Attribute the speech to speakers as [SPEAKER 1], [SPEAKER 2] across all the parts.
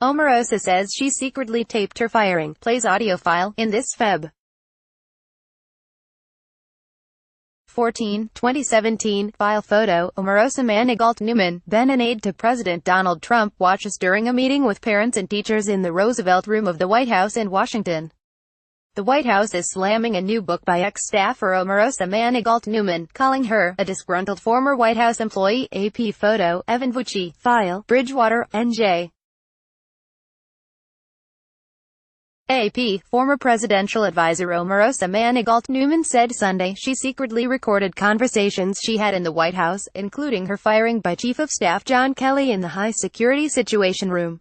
[SPEAKER 1] Omarosa says she secretly taped her firing, plays audio file, in this Feb. 14, 2017, file photo, Omarosa Manigault Newman, then an aide to President Donald Trump, watches during a meeting with parents and teachers in the Roosevelt Room of the White House in Washington. The White House is slamming a new book by ex-staffer Omarosa Manigault Newman, calling her a disgruntled former White House employee. AP photo, Evan Vucci, file, Bridgewater, NJ. AP, former presidential advisor Omarosa Manigault Newman said Sunday she secretly recorded conversations she had in the White House, including her firing by Chief of Staff John Kelly in the high-security Situation Room.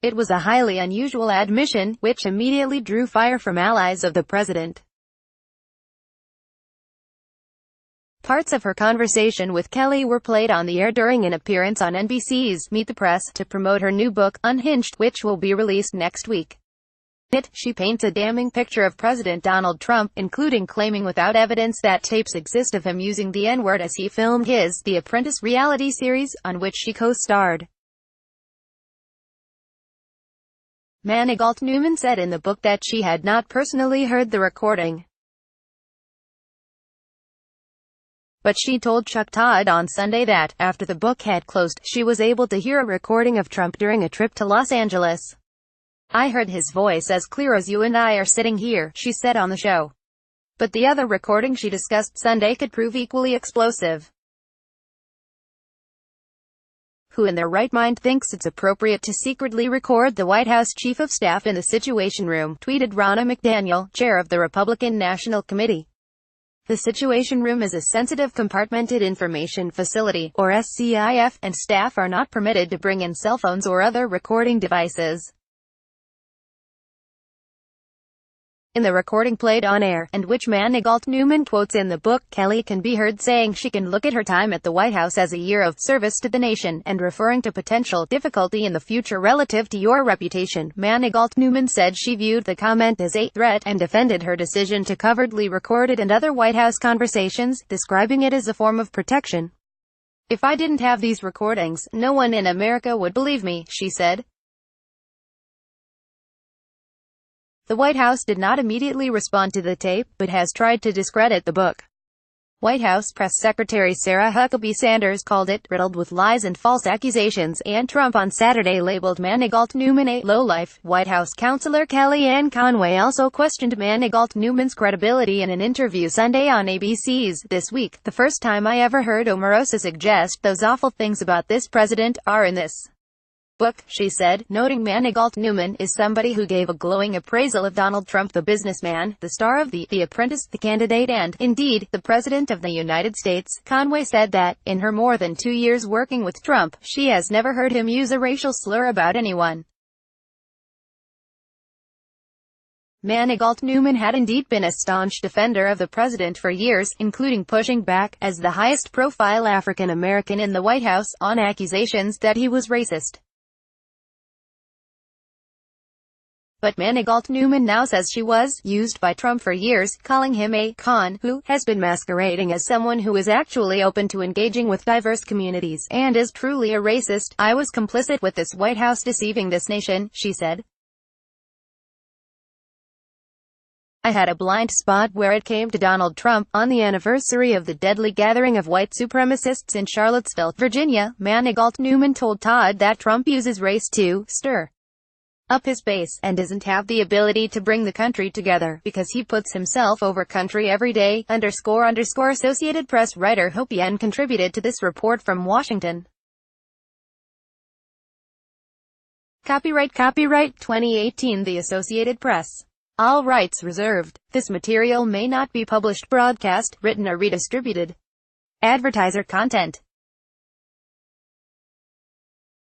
[SPEAKER 1] It was a highly unusual admission, which immediately drew fire from allies of the president. Parts of her conversation with Kelly were played on the air during an appearance on NBC's Meet the Press to promote her new book, Unhinged, which will be released next week. She paints a damning picture of President Donald Trump, including claiming without evidence that tapes exist of him using the N-word as he filmed his The Apprentice reality series, on which she co-starred. Manigault Newman said in the book that she had not personally heard the recording, but she told Chuck Todd on Sunday that, after the book had closed, she was able to hear a recording of Trump during a trip to Los Angeles. "I heard his voice as clear as you and I are sitting here," she said on the show. But the other recording she discussed Sunday could prove equally explosive. "Who in their right mind thinks it's appropriate to secretly record the White House Chief of Staff in the Situation Room?" tweeted Ronna McDaniel, chair of the Republican National Committee. The Situation Room is a sensitive compartmented information facility, or SCIF, and staff are not permitted to bring in cell phones or other recording devices. In the recording played on air, and which Manigault Newman quotes in the book, Kelly can be heard saying she can look at her time at the White House as a year of service to the nation, and referring to potential difficulty in the future relative to your reputation. Manigault Newman said she viewed the comment as a threat, and defended her decision to covertly record it and other White House conversations, describing it as a form of protection. "If I didn't have these recordings, no one in America would believe me," she said. The White House did not immediately respond to the tape, but has tried to discredit the book. White House Press Secretary Sarah Huckabee Sanders called it riddled with lies and false accusations, and Trump on Saturday labeled Manigault Newman a lowlife. White House counselor Kellyanne Conway also questioned Manigault Newman's credibility in an interview Sunday on ABC's This Week. "The first time I ever heard Omarosa suggest those awful things about this president are in this book," she said, noting Manigault Newman is somebody who gave a glowing appraisal of Donald Trump, the businessman, the star of The Apprentice, the candidate and, indeed, the President of the United States. Conway said that, in her more than 2 years working with Trump, she has never heard him use a racial slur about anyone. Manigault Newman had indeed been a staunch defender of the president for years, including pushing back, as the highest-profile African American in the White House, on accusations that he was racist. But Manigault Newman now says she was used by Trump for years, calling him a con who has been masquerading as someone who is actually open to engaging with diverse communities, and is truly a racist. "I was complicit with this White House deceiving this nation," she said. "I had a blind spot where it came to Donald Trump." On the anniversary of the deadly gathering of white supremacists in Charlottesville, Virginia, Manigault Newman told Todd that Trump uses race to stir up his base, and doesn't have the ability to bring the country together, because he puts himself over country every day. Associated Press writer Hope Yen contributed to this report from Washington. Copyright 2018 The Associated Press. All rights reserved. This material may not be published, broadcast, written or redistributed. Advertiser content.